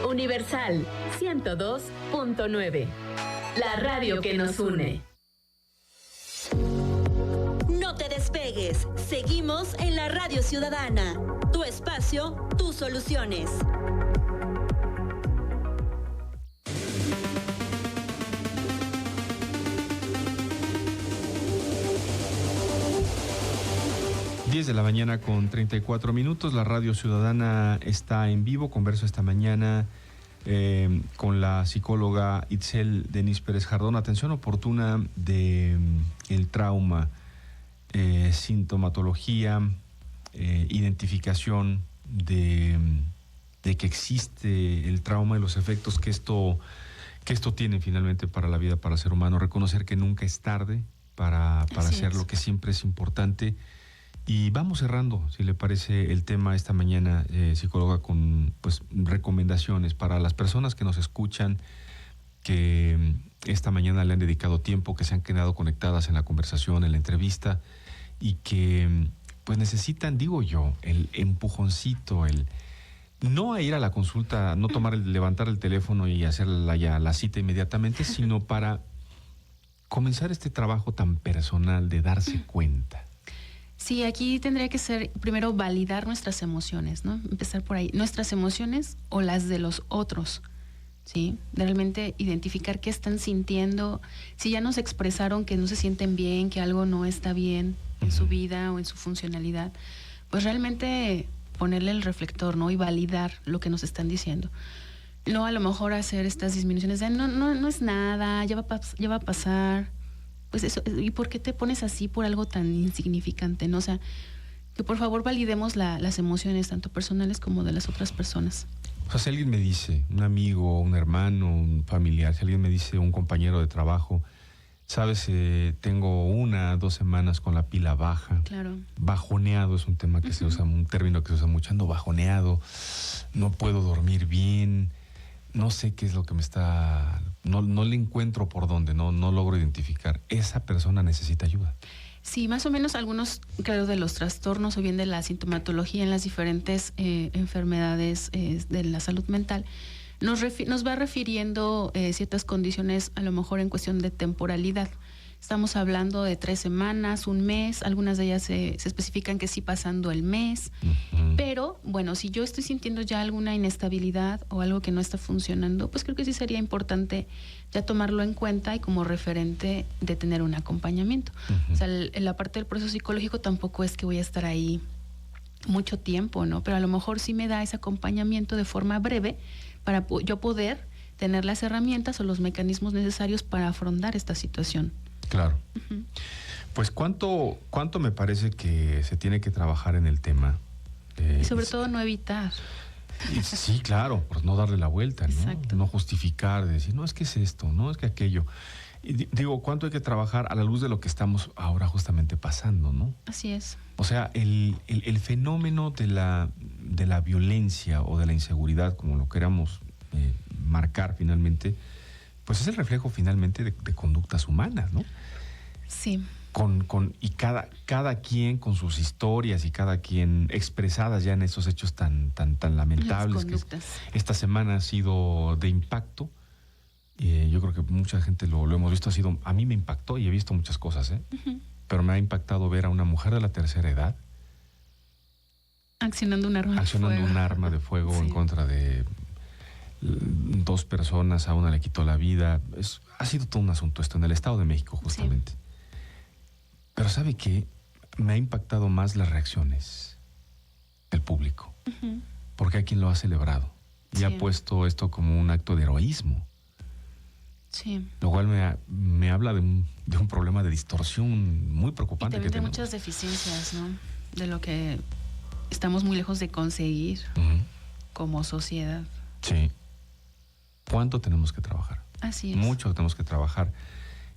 Universal 102.9. La radio que nos une. No te despegues. Seguimos en la Radio Ciudadana. Tu espacio, tus soluciones. Diez de la mañana con 34 minutos. La Radio Ciudadana está en vivo. Converso esta mañana con la psicóloga Itzel Denise Pérez Jardón. Atención oportuna de el trauma, sintomatología, identificación de que existe el trauma y los efectos que esto tiene finalmente para la vida, para el ser humano. Reconocer que nunca es tarde para hacer lo que siempre es importante. Y vamos cerrando, si le parece, el tema esta mañana, psicóloga, con pues recomendaciones para las personas que nos escuchan, que esta mañana le han dedicado tiempo, que se han quedado conectadas en la conversación, en la entrevista, y que pues necesitan, digo yo, el empujoncito, el no a ir a la consulta, no levantar el teléfono y hacer la cita inmediatamente, sino para comenzar este trabajo tan personal de darse cuenta. Sí, aquí tendría que ser primero validar nuestras emociones, ¿no? Empezar por ahí. Nuestras emociones o las de los otros, ¿sí? Realmente identificar qué están sintiendo. Si ya nos expresaron que no se sienten bien, que algo no está bien en su vida o en su funcionalidad, pues realmente ponerle el reflector, ¿no? Y validar lo que nos están diciendo. No a lo mejor hacer estas disminuciones de no es nada, ya va a pasar. Pues eso, ¿y por qué te pones así por algo tan insignificante, no? O sea, que por favor validemos las emociones, tanto personales como de las otras personas. O sea, si alguien me dice, un amigo, un hermano, un familiar, si alguien me dice, un compañero de trabajo, sabes, tengo 1 o 2 semanas con la pila baja. Claro. Bajoneado es un tema que se usa, un término que se usa mucho, ando bajoneado, no puedo dormir bien, no sé qué es lo que me está... No le encuentro por dónde, no logro identificar. Esa persona necesita ayuda. Sí, más o menos algunos, creo, de los trastornos o bien de la sintomatología en las diferentes enfermedades de la salud mental, nos va refiriendo ciertas condiciones, a lo mejor en cuestión de temporalidad. Estamos hablando de 3 semanas, 1 mes, algunas de ellas se especifican que sí pasando el mes, pero bueno, si yo estoy sintiendo ya alguna inestabilidad o algo que no está funcionando, pues creo que sí sería importante ya tomarlo en cuenta y como referente de tener un acompañamiento. O sea, la parte del proceso psicológico tampoco es que voy a estar ahí mucho tiempo, ¿no? Pero a lo mejor sí me da ese acompañamiento de forma breve para yo poder tener las herramientas o los mecanismos necesarios para afrontar esta situación. Claro. Pues ¿cuánto me parece que se tiene que trabajar en el tema? Y sobre todo no evitar. Sí, claro, por no darle la vuelta, ¿no? Exacto. No justificar, decir, no, es que es esto, no, es que aquello. Y digo, ¿cuánto hay que trabajar a la luz de lo que estamos ahora justamente pasando, no? Así es. O sea, el fenómeno de la violencia o de la inseguridad, como lo queramos marcar finalmente, pues es el reflejo finalmente de conductas humanas, ¿no? Sí. y cada quien con sus historias y cada quien expresadas ya en esos hechos tan lamentables. Que esta semana ha sido de impacto. Yo creo que mucha gente lo hemos visto. A mí me impactó y he visto muchas cosas, pero me ha impactado ver a una mujer de la tercera edad accionando un arma de fuego en contra de 2 personas. A una le quitó la vida. Ha sido todo un asunto esto en el Estado de México, justamente. Sí. Pero ¿sabe qué? Me ha impactado más las reacciones del público. Porque hay quien lo ha celebrado y ha puesto esto como un acto de heroísmo. Sí. Lo cual me habla de un problema de distorsión muy preocupante. Y también de muchas deficiencias, ¿no? De lo que estamos muy lejos de conseguir como sociedad. Sí. ¿Cuánto tenemos que trabajar? Así es. Mucho tenemos que trabajar.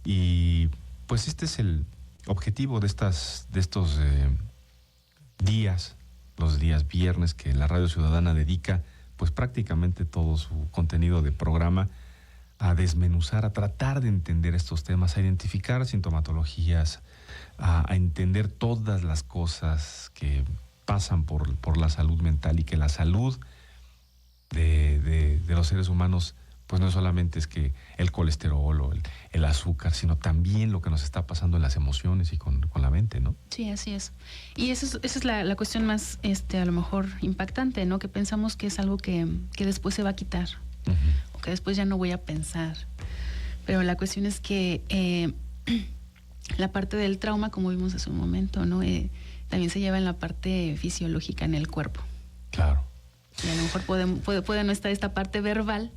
Y pues este es el objetivo de estos días, los días viernes, que la Radio Ciudadana dedica pues prácticamente todo su contenido de programa a desmenuzar, a tratar de entender estos temas, a identificar sintomatologías, a entender todas las cosas que pasan por la salud mental, y que la salud de los seres humanos pues no solamente es que el colesterol o el azúcar, sino también lo que nos está pasando en las emociones y con la mente, ¿no? Sí, así es. Y esa es la cuestión más, a lo mejor, impactante, ¿no? Que pensamos que es algo que después se va a quitar, o que después ya no voy a pensar. Pero la cuestión es que la parte del trauma, como vimos hace un momento, ¿no? También se lleva en la parte fisiológica, en el cuerpo. Claro. Y a lo mejor puede no estar esta parte verbal,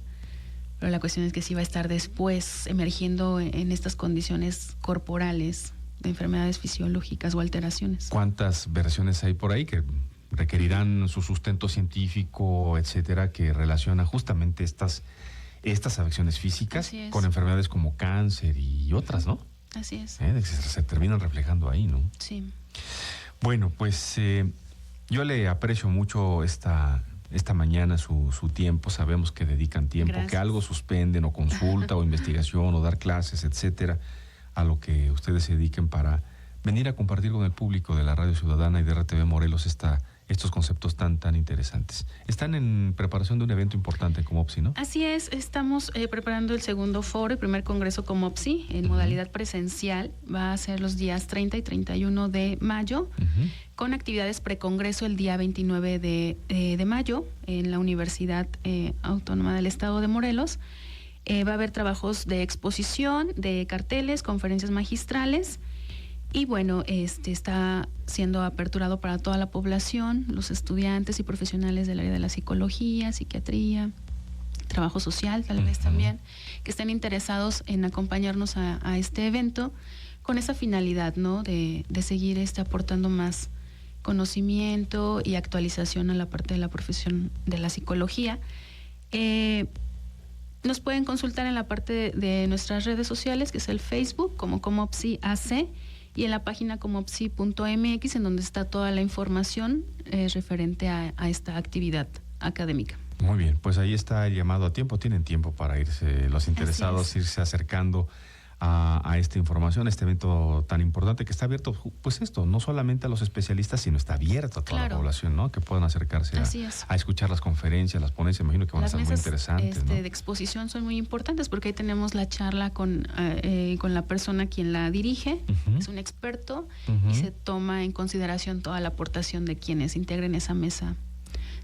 pero la cuestión es que sí va a estar después emergiendo en estas condiciones corporales de enfermedades fisiológicas o alteraciones. ¿Cuántas versiones hay por ahí que requerirán su sustento científico, etcétera, que relaciona justamente estas afecciones físicas con enfermedades como cáncer y otras, ¿no? Así es. Se terminan reflejando ahí, ¿no? Sí. Bueno, pues yo le aprecio mucho esta mañana su tiempo. Sabemos que dedican tiempo. Gracias. Que algo suspenden o consulta o investigación o dar clases, etcétera, a lo que ustedes se dediquen para venir a compartir con el público de la Radio Ciudadana y de RTV Morelos estos conceptos tan interesantes. Están en preparación de un evento importante como OPSI, ¿no? Así es, estamos preparando el segundo foro, el primer congreso como OPSI, en modalidad presencial. Va a ser los días 30 y 31 de mayo, con actividades precongreso el día 29 de mayo en la Universidad Autónoma del Estado de Morelos. Va a haber trabajos de exposición, de carteles, conferencias magistrales. Y bueno, está siendo aperturado para toda la población, los estudiantes y profesionales del área de la psicología, psiquiatría, trabajo social tal vez también, que estén interesados en acompañarnos a este evento con esa finalidad, ¿no? De seguir aportando más conocimiento y actualización a la parte de la profesión de la psicología. Nos pueden consultar en la parte de nuestras redes sociales, que es el Facebook, como OPSI AC, y en la página como opsi.mx, en donde está toda la información referente a esta actividad académica. Muy bien, pues ahí está el llamado a tiempo. Tienen tiempo para irse, los interesados, irse acercando a esta información, a este evento tan importante que está abierto, pues no solamente a los especialistas, sino está abierto a toda la población, ¿no? Que puedan acercarse a escuchar las conferencias, las ponencias. Imagino que van a ser muy interesantes. ¿no? De exposición son muy importantes, porque ahí tenemos la charla con la persona quien la dirige, es un experto, y se toma en consideración toda la aportación de quienes integren esa mesa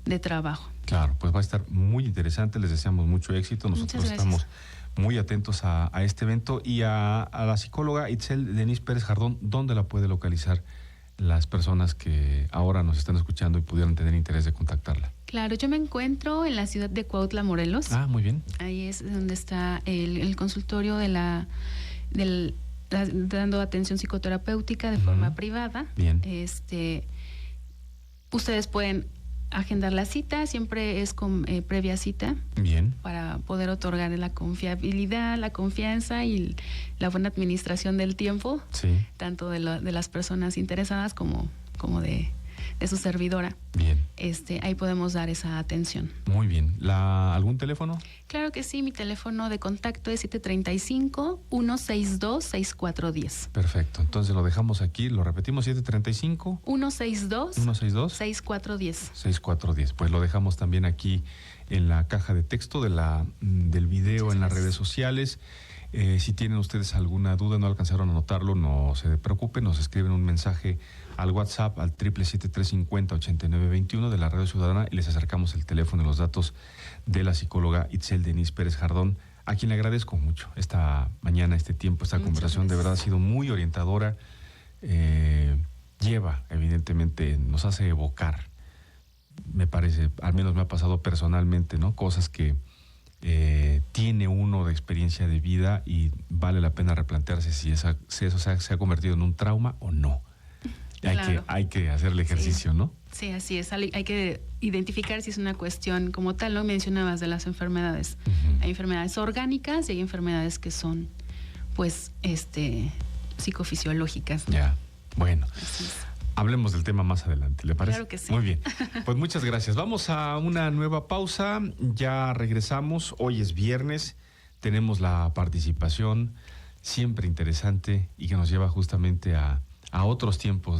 de trabajo. Claro, pues va a estar muy interesante. Les deseamos mucho éxito. Nosotros estamos muy atentos a este evento. Y a la psicóloga Itzel Denise Pérez Jardón, ¿dónde la puede localizar las personas que ahora nos están escuchando y pudieran tener interés de contactarla? Claro, yo me encuentro en la ciudad de Cuautla, Morelos. Ah, muy bien. Ahí es donde está el consultorio dando atención psicoterapéutica de forma privada. Bien. Ustedes pueden agendar la cita, siempre es con previa cita. Bien. Para poder otorgar la confiabilidad, la confianza y la buena administración del tiempo, tanto de las personas interesadas como de de su servidora. Bien. Ahí podemos dar esa atención. Muy bien. ¿Algún teléfono? Claro que sí, mi teléfono de contacto es 735-162-6410. Perfecto, entonces lo dejamos aquí, lo repetimos, 735 162 6410. 6410. Pues lo dejamos también aquí en la caja de texto del video en las redes sociales. Si tienen ustedes alguna duda, no alcanzaron a anotarlo, no se preocupen, nos escriben un mensaje al WhatsApp al 777-350-8921 de la Radio Ciudadana y les acercamos el teléfono y los datos de la psicóloga Itzel Denise Pérez Jardón, a quien le agradezco mucho esta mañana, este tiempo, esta conversación. De verdad ha sido muy orientadora. Lleva, evidentemente, nos hace evocar, me parece, al menos me ha pasado personalmente, ¿no? Cosas que tiene uno de experiencia de vida y vale la pena replantearse si eso se ha convertido en un trauma o no. Claro. Hay que hacer el ejercicio, sí. ¿no? Sí, así es. Hay que identificar si es una cuestión como tal, ¿no? Mencionabas de las enfermedades. Hay enfermedades orgánicas y hay enfermedades que son, pues, psicofisiológicas, ¿no? Ya, bueno. Hablemos del tema más adelante, ¿le parece? Claro que sí. Muy bien. Pues muchas gracias. Vamos a una nueva pausa. Ya regresamos. Hoy es viernes. Tenemos la participación siempre interesante y que nos lleva justamente a otros tiempos